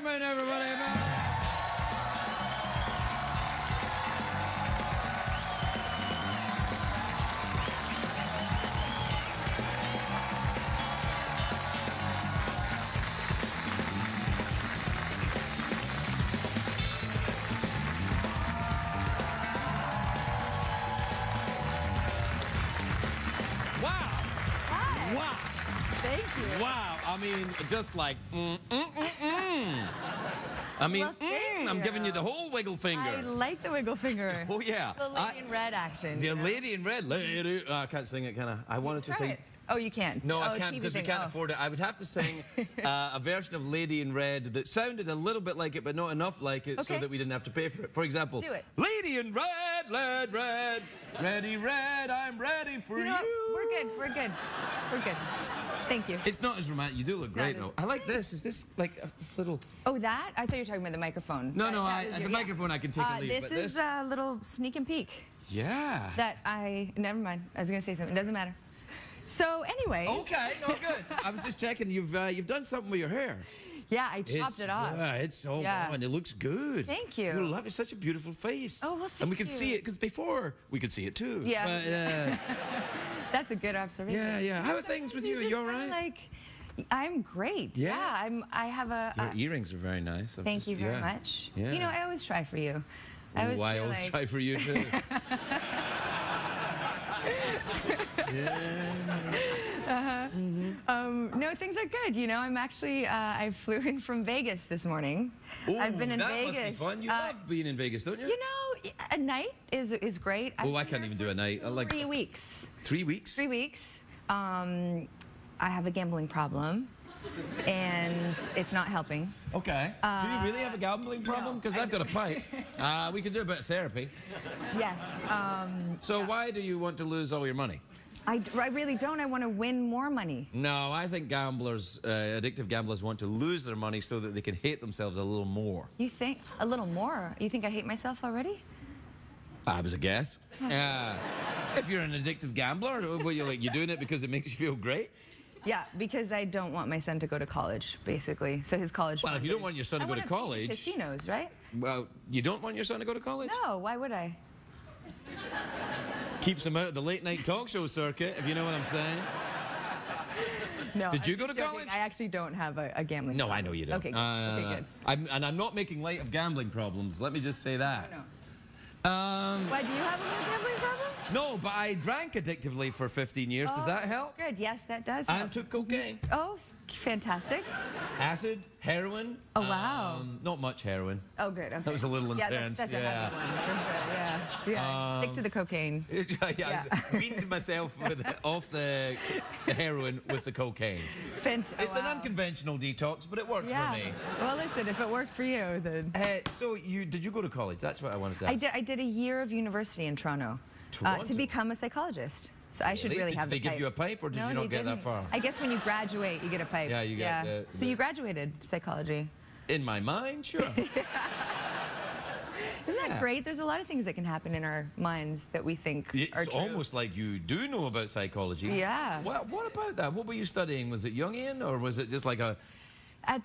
Akerman, everybody. Wow. Thank you. Wow. I mean, just like, I mean, Well, thank I'm you. giving you the whole wiggle finger. I like the wiggle finger. Oh, yeah. The lady in red action. The you know? lady in red. Lady. I can't sing it, can I? I wanted to Try sing. it. Oh, you can't? No, I Oh, can't TV because we thing. can't Oh. afford it. I would have to sing a version of Lady in Red that sounded a little bit like it, but not enough like it so Okay. that we didn't have to pay for it. For example, Do it. Lady in Red, red, red, ready, red, I'm ready for you. You know what? We're good. We're good. We're good. Thank you. It's not as romantic. You do look great, not though. I like this. Is this like a little... Oh, that? I thought you were talking about the microphone. No, no, That was the your- microphone I can take and leave, This but is a little sneak and peek Yeah. that never mind. I was going to say something. It doesn't matter. So anyway. Okay, no, good. I was just checking. You've done something with your hair. Yeah, I chopped it off. Yeah, it's so Yeah. on. It looks good. Thank you. You love it. It's such a beautiful face. Oh, well, And we thank could see you. it, because before we could see it too. Yeah. But, That's a good observation. yeah, yeah. How are things with you? Are just you all kinda right? Like, I'm great. Yeah? I have a. Your earrings are very nice. Thank you very much. Yeah. You know, I always try for you. I always I feel always like, try for you too. no, things are good. You know, I'm actually, I flew in from Vegas this morning. I've been in that Vegas. must be fun. You love being in Vegas, don't you? You know, a night is great. Oh, I I've been can't there even do for a night. I like 3 weeks. 3 weeks? 3 weeks. I have a gambling problem, and it's not helping. Okay. Do you really have a gambling problem? Because I've got a pipe. We could do a bit of therapy. Yes. So why do you want to lose all your money? I really don't. I want to win more money. No, I think gamblers, addictive gamblers, want to lose their money so that they can hate themselves a little more. You think a little more? You think I hate myself already? I was a guess. If you're an addictive gambler, what you're doing it because it makes you feel great? Yeah, because I don't want my son to go to college, basically. So his college. Well, if fund you don't is- want your son to I go to wanna feed college- Casinos, right? Well, you don't want your son to go to college? No, why would I? Keeps him out of the late night talk show circuit, if you know what I'm saying. No. Did I'm you go to just joking. college? I actually don't have a gambling. No, problem. I know you don't. Okay, good. Okay, good. I'm not making light of gambling problems. Let me just say that. No. Um, Why, do you have a gambling problem? no, but I drank addictively for 15 years. Does that help? Good. Yes, that does. And help. took cocaine. Oh, fantastic. Acid, heroin. Oh, wow. Not much heroin. Oh, good. Okay. That was a little intense. That's a yeah. heavy one. For sure. Yeah. Stick to the cocaine. yeah, I weaned myself off the heroin with the cocaine. It's It's an unconventional detox, but it worked Yeah. for me. Well, listen, if it worked for you, then. So did you go to college? That's what I wanted to ask. I did a year of university in Toronto, Toronto? to become a psychologist. So I should really Did have they the give pipe. you a pipe, or did No, you not they get that didn't. far? I guess when you graduate, you get a pipe. Yeah, you get So you graduated psychology. In my mind, sure. Isn't Yeah. that great? There's a lot of things that can happen in our minds that we think are It's true. almost like you do know about psychology. Yeah. Well, what about that? What were you studying? Was it Jungian, or was it just like a... At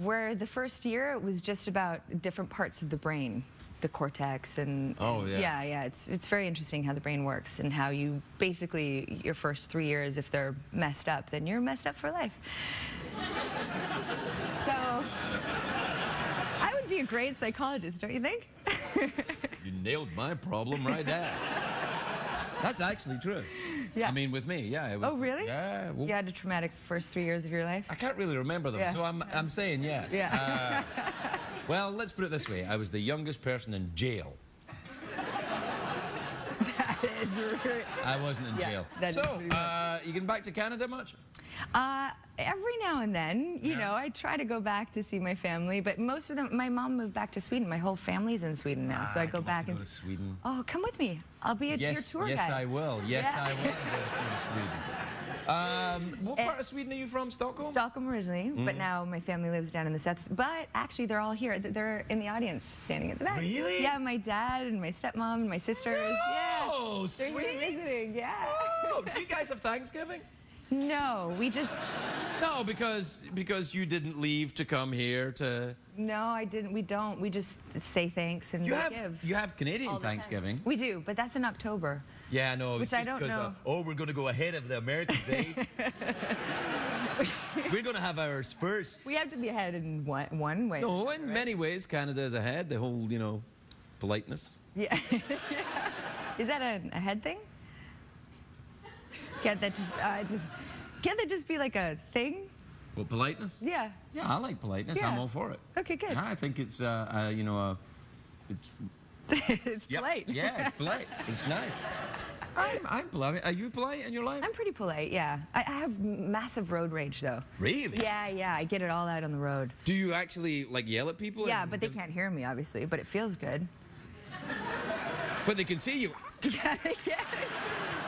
where the first year, it was just about different parts of the brain, the cortex, and Oh, yeah. yeah. It's very interesting how the brain works and how you basically your first 3 years, if they're messed up, then you're messed up for life. So I would be a great psychologist, don't you think? You nailed my problem right there. That's actually true. Yeah. I mean, with me, yeah. It was, Oh, really? Yeah. Well, You had a traumatic first 3 years of your life. I can't really remember them, Yeah. so I'm saying yes. Yeah. Well, let's put it this way. I was the youngest person in jail. That is really... I wasn't in Yeah, jail. that is So, pretty much. you getting back to Canada much? Every now and then, you Yeah. know, I try to go back to see my family, but most of them, my mom moved back to Sweden. My whole family's in Sweden now, so I go I'd love back to and. go to Sweden. Oh, come with me. I'll be your tour guide. Yes, I will. Yes, Yeah. I will go to Sweden. What part of Sweden are you from? Stockholm? Stockholm originally, but now my family lives down in the south. But actually, they're all here. They're in the audience, standing at the back. Really? Yeah, my dad and my stepmom and my sisters. Oh, Yeah. They're sweet. here visiting. Yeah. Oh, do you guys have Thanksgiving? No, we just... No, because you didn't leave to come here to... No, I didn't. We don't. We just say thanks and You give. have Canadian all the time. Thanksgiving. We do, but that's in October. Yeah, no, Which it's I just don't because, know. oh, we're going to go ahead of the Americans, eh? We're going to have ours first. We have to be ahead in one way. No, in many ways, Canada is ahead. The whole, you know, politeness. Yeah. Is that a head thing? Can't that just be like a thing? Well, politeness? Yeah. Yeah, I like politeness. Yeah. I'm all for it. Okay, good. Yeah, I think it's, you know, it's... It's polite. Yeah, it's polite. It's nice. I'm polite. Are you polite in your life? I'm pretty polite, yeah. I have massive road rage, though. Really? Yeah, I get it all out on the road. Do you actually, like, yell at people? Yeah, but they can't hear me, obviously, but it feels good. But they can see you. Yeah.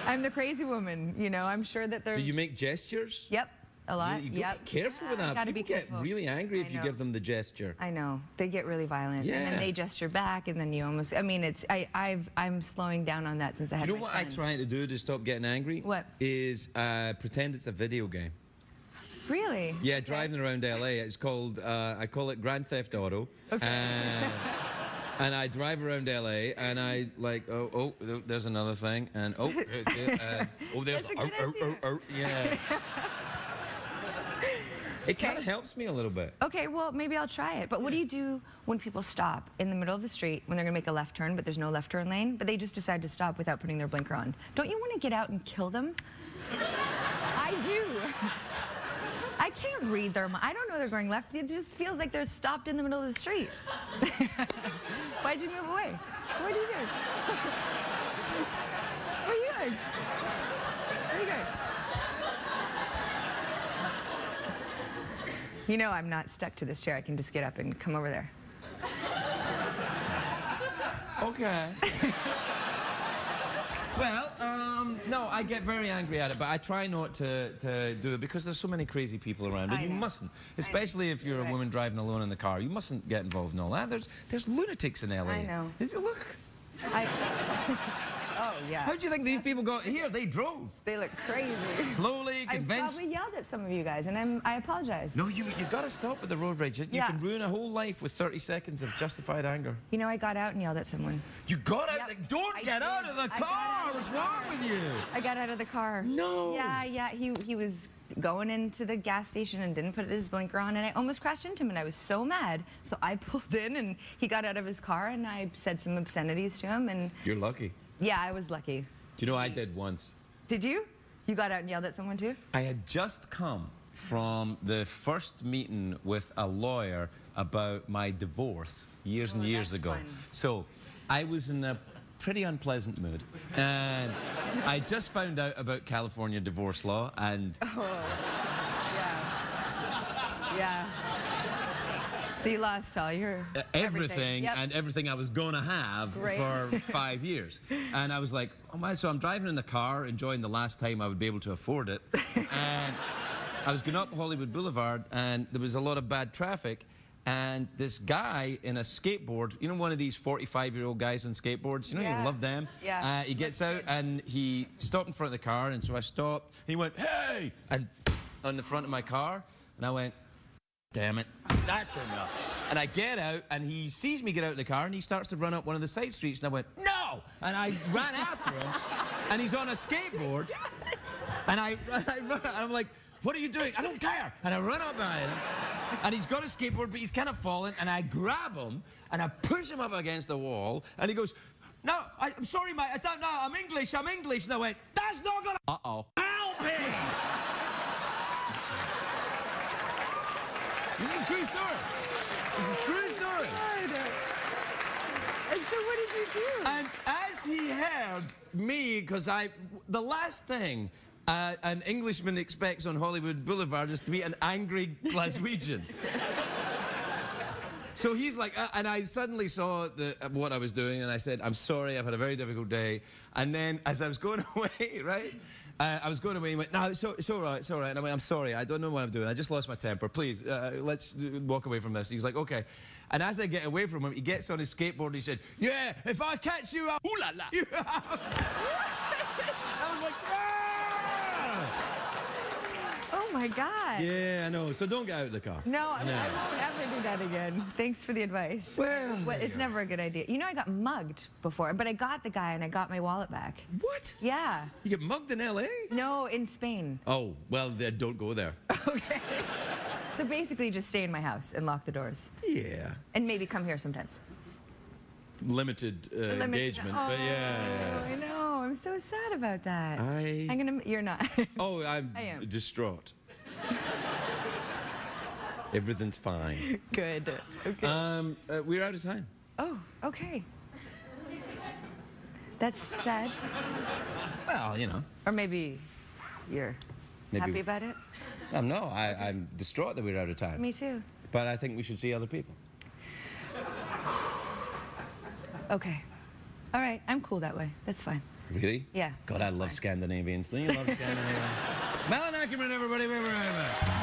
I'm the crazy woman, you know. I'm sure that they're... Do you make gestures? Yep, a lot. You Yep. be careful with that. Gotta People be careful. get really angry if I you know. give them the gesture. I know. They get really violent. Yeah. And then they gesture back, and then you almost... I mean, it's... I'm slowing down on that since I had You know my what son. I'm trying to do to stop getting angry? What? Is pretend it's a video game. Really? Yeah, driving around LA. It's called, I call it Grand Theft Auto. Okay. And I drive around LA and I like, oh, there's another thing. And there's, That's a good idea. yeah. It kind of helps me a little bit. Okay, well, maybe I'll try it. But what do you do when people stop in the middle of the street when they're going to make a left turn, but there's no left turn lane, but they just decide to stop without putting their blinker on? Don't you want to get out and kill them? I do. I can't read their mind. I don't know they're going left. It just feels like they're stopped in the middle of the street. Why'd you move away? What are you doing? What are you doing? What are you doing? You know I'm not stuck to this chair. I can just get up and come over there. Okay. Well, no, I get very angry at it, but I try not to do it because there's so many crazy people around, and I you know. mustn't, especially if you're You're a right. woman driving alone in the car. You mustn't get involved in all that. There's lunatics in LA. I know. Look, Oh, yeah. how do you think these people got here? They drove They look crazy. slowly, I convinced. probably yelled at some of you guys, and I apologize. No, you got to stop with the road rage. You Yeah. can ruin a whole life with 30 seconds of justified anger. You know, I got out and yelled at someone. You got out. Yep, Don't I get did. out of the I got car. out of What's the wrong car. with you? I got out of the car. No. Yeah. He was going into the gas station and didn't put his blinker on, and I almost crashed into him, and I was so mad. So I pulled in, and he got out of his car, and I said some obscenities to him, and You're lucky. yeah, I was lucky. Do you know I did once? Did you? You got out and yelled at someone too? I had just come from the first meeting with a lawyer about my divorce years and years that's ago. fun. So I was in a pretty unpleasant mood, and I just found out about California divorce law, and Yeah. So you lost all your everything Yep. and everything I was going to have Great. for 5 years. And I was like, oh my, so I'm driving in the car, enjoying the last time I would be able to afford it. And I was going up Hollywood Boulevard, and there was a lot of bad traffic. And this guy in a skateboard, you know, one of these 45-year-old guys on skateboards, you know, Yeah. you love them. Yeah. He gets Looks out good. and he stopped in front of the car, and so I stopped. He went, hey! And on the front of my car, and I went, damn it, that's enough. And I get out, and he sees me get out of the car, and he starts to run up one of the side streets, and I went, no! And I ran after him, and he's on a skateboard, and I run, and I'm like, what are you doing? I don't care. And I run up behind him, and he's got a skateboard, but he's kind of fallen, and I grab him, and I push him up against the wall, and he goes, no, I'm sorry, mate, I don't know, I'm English. And I went, that's not gonna... Uh-oh. Help me! This is a true story. This is a true story. And so what did you do? And as he heard me, because the last thing an Englishman expects on Hollywood Boulevard is to meet an angry Glaswegian. So he's like, and I suddenly saw what I was doing, and I said, I'm sorry, I've had a very difficult day. And then as I was going away, right? I was going away, and he went, no, it's all right, it's all right. And I went, I'm sorry, I don't know what I'm doing. I just lost my temper. Please, let's walk away from this. He's like, okay. And as I get away from him, he gets on his skateboard, and he said, yeah, if I catch you out, ooh la la. I was like, ah! Oh my God. Yeah, I know. So don't get out of the car. No, I won't ever do that again. Thanks for the advice. Well, It's never a good idea. You know, I got mugged before, but I got the guy and I got my wallet back. What? Yeah. You get mugged in L.A.? No, in Spain. Oh, well, then don't go there. Okay. So basically, just stay in my house and lock the doors. Yeah. And maybe come here sometimes. Limited engagement, but yeah. I know. I'm so sad about that. You're not. Oh, I'm I am. distraught. Everything's fine. Good. Okay. We're out of time. Oh, okay. That's sad. Well, you know. Or maybe you're happy about it? No, I'm distraught that we're out of time. Me too. But I think we should see other people. Okay. All right. I'm cool that way. That's fine. Really? Yeah. God, I love Scandinavians. Don't you love Scandinavians? Malin, Akerman, everybody. We're right back.